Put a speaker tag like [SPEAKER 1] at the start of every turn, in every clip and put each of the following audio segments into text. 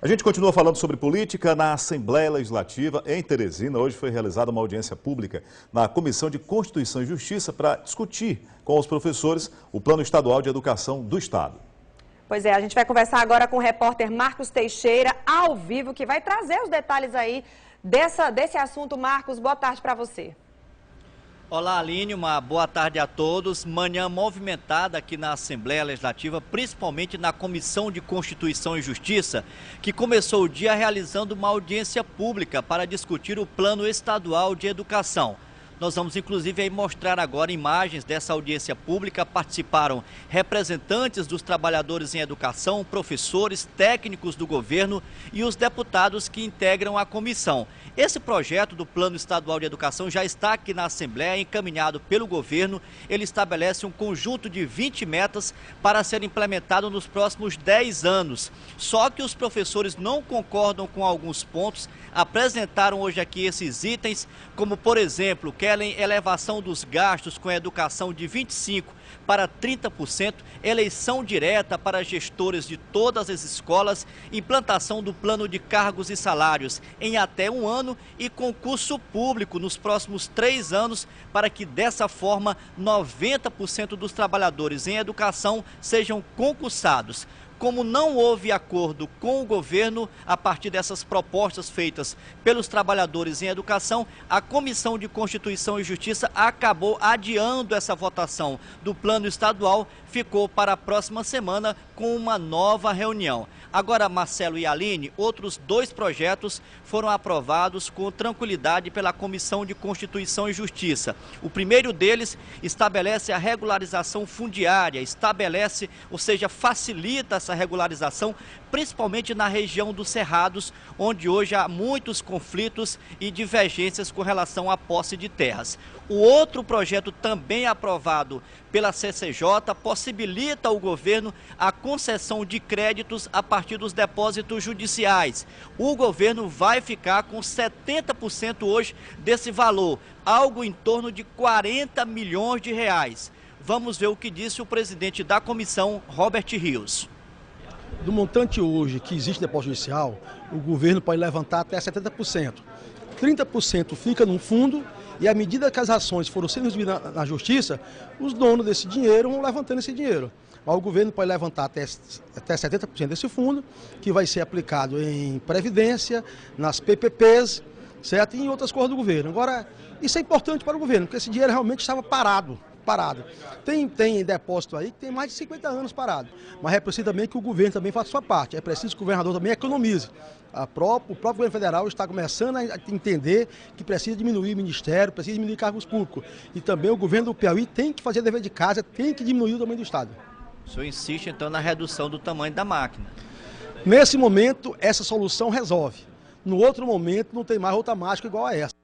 [SPEAKER 1] A gente continua falando sobre política na Assembleia Legislativa em Teresina. Hoje foi realizada uma audiência pública na Comissão de Constituição e Justiça para discutir com os professores o Plano Estadual de Educação do Estado.
[SPEAKER 2] Pois é, a gente vai conversar agora com o repórter Marcos Teixeira, ao vivo, que vai trazer os detalhes aí desse assunto. Marcos, boa tarde para você.
[SPEAKER 3] Olá, Aline, uma boa tarde a todos. Manhã movimentada aqui na Assembleia Legislativa, principalmente na Comissão de Constituição e Justiça, que começou o dia realizando uma audiência pública para discutir o Plano Estadual de Educação. Nós vamos, inclusive, aí mostrar agora imagens dessa audiência pública. Participaram representantes dos trabalhadores em educação, professores, técnicos do governo e os deputados que integram a comissão. Esse projeto do Plano Estadual de Educação já está aqui na Assembleia, encaminhado pelo governo. Ele estabelece um conjunto de 20 metas para ser implementado nos próximos 10 anos. Só que os professores não concordam com alguns pontos, apresentaram hoje aqui esses itens, como, por exemplo, querem elevação dos gastos com a educação de 25% para 30%, eleição direta para gestores de todas as escolas, implantação do plano de cargos e salários em até 1 ano e concurso público nos próximos 3 anos, para que dessa forma 90% dos trabalhadores em educação sejam concursados. Como não houve acordo com o governo a partir dessas propostas feitas pelos trabalhadores em educação, a Comissão de Constituição e Justiça acabou adiando essa votação do plano estadual, ficou para a próxima semana com uma nova reunião. Agora, Marcelo e Aline, outros 2 projetos foram aprovados com tranquilidade pela Comissão de Constituição e Justiça. O primeiro deles estabelece a regularização fundiária, ou seja, facilita essa regularização, principalmente na região dos Cerrados, onde hoje há muitos conflitos e divergências com relação à posse de terras. O outro projeto, também aprovado pela CCJ, possibilita ao governo a concessão de créditos a partir dos depósitos judiciais. O governo vai ficar com 70% hoje desse valor, algo em torno de 40 milhões de reais. Vamos ver o que disse o presidente da comissão, Robert Rios.
[SPEAKER 4] Do montante hoje que existe no depósito judicial, o governo pode levantar até 70%. 30% fica num fundo e, à medida que as ações foram sendo resolvidas na justiça, os donos desse dinheiro vão levantando esse dinheiro. Mas o governo pode levantar até 70% desse fundo, que vai ser aplicado em previdência, nas PPPs, certo? E em outras coisas do governo. Agora, isso é importante para o governo, porque esse dinheiro realmente estava parado. Tem depósito aí que tem mais de 50 anos parado, mas é preciso também que o governo também faça a sua parte, é preciso que o governador também economize. O próprio governo federal está começando a entender que precisa diminuir o ministério, precisa diminuir cargos públicos, e também o governo do Piauí tem que fazer dever de casa, tem que diminuir o tamanho do Estado.
[SPEAKER 3] O senhor insiste então na redução do tamanho da máquina?
[SPEAKER 4] Nesse momento, essa solução resolve. No outro momento, não tem mais outra mágica igual a essa.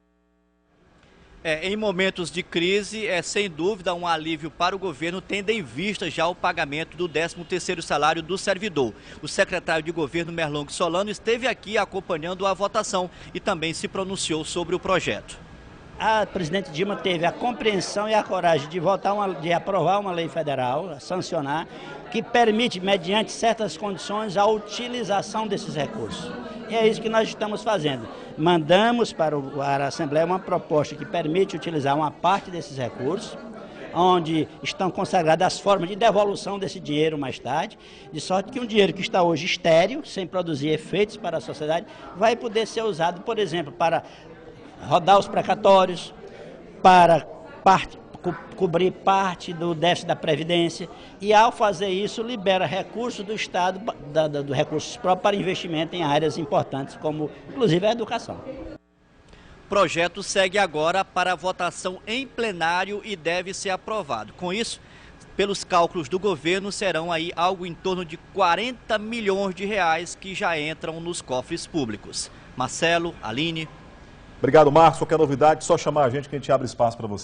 [SPEAKER 3] Em momentos de crise, é sem dúvida um alívio para o governo, tendo em vista já o pagamento do 13º salário do servidor. O secretário de governo, Merlong Solano, esteve aqui acompanhando a votação e também se pronunciou sobre o projeto.
[SPEAKER 5] A presidente Dilma teve a compreensão e a coragem de aprovar uma lei federal, sancionar, que permite, mediante certas condições, a utilização desses recursos. E é isso que nós estamos fazendo. Mandamos para a Assembleia uma proposta que permite utilizar uma parte desses recursos, onde estão consagradas as formas de devolução desse dinheiro mais tarde, de sorte que um dinheiro que está hoje estéril, sem produzir efeitos para a sociedade, vai poder ser usado, por exemplo, para rodar os precatórios, para cobrir parte do déficit da Previdência, e ao fazer isso libera recursos do Estado, recursos próprios para investimento em áreas importantes, como inclusive a educação.
[SPEAKER 3] O projeto segue agora para votação em plenário e deve ser aprovado. Com isso, pelos cálculos do governo, serão aí algo em torno de 40 milhões de reais que já entram nos cofres públicos. Marcelo, Aline.
[SPEAKER 1] Obrigado, Marcos. Qualquer novidade, só chamar a gente que a gente abre espaço para você.